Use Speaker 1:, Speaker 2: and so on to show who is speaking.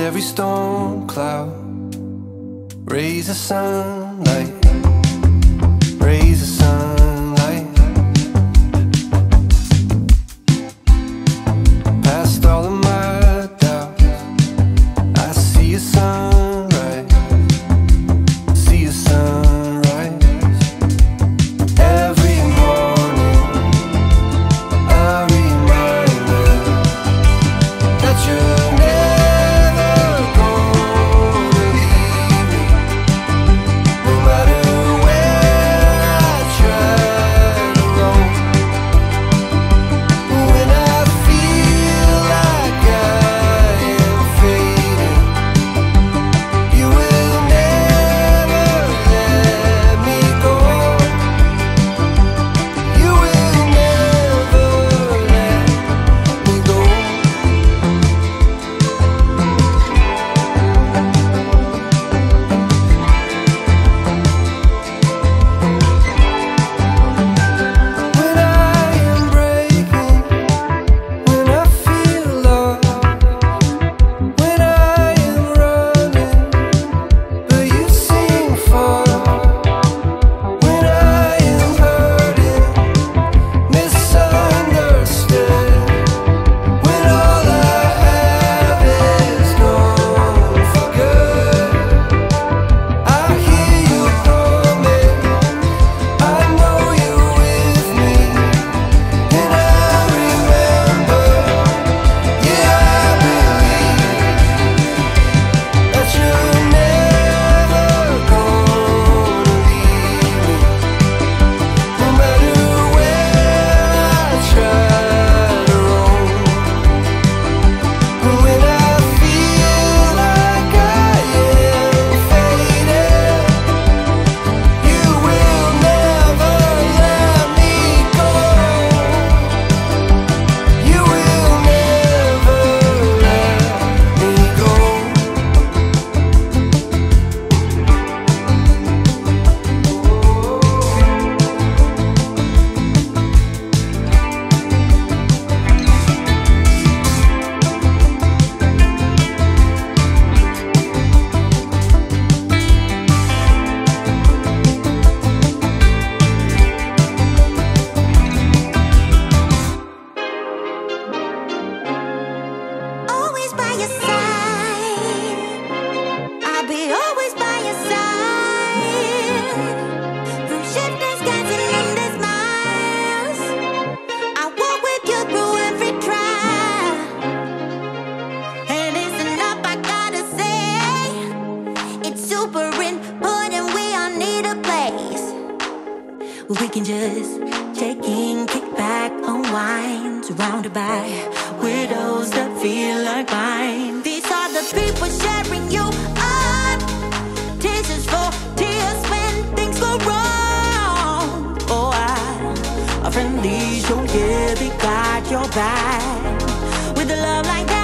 Speaker 1: every storm cloud, rays of sunlight, rays of sunlight. Past all of my doubts, I see a sunrise, see a sunrise. Every morning I remind them that you're never gonna leave me, no matter where I try to roam. When I feel like I am fading, you will never let me go. You will never let me go. When I am breaking, when I feel lost, when I am running, but you seem far. When I am hurting, misunderstood, when all I have is gone for good, I hear you coming, I know you're with me, and I remember, yeah, I believe that you're never gonna leave me, no matter where I try to roam. When I feel like I am fading, you will never let me go. You will never let me go.
Speaker 2: Always by your side, I'll be always by your side. Through shifting skies and endless miles, I walk with you through every trial. And it's enough, I gotta say, it's super important, we all need a place where we can just check in, kick back, unwind, surrounded by widows that feel like mine. These are the people sharing you up, tears for tears when things go wrong. Oh, a friendly show, yeah, they got your back with a love like that.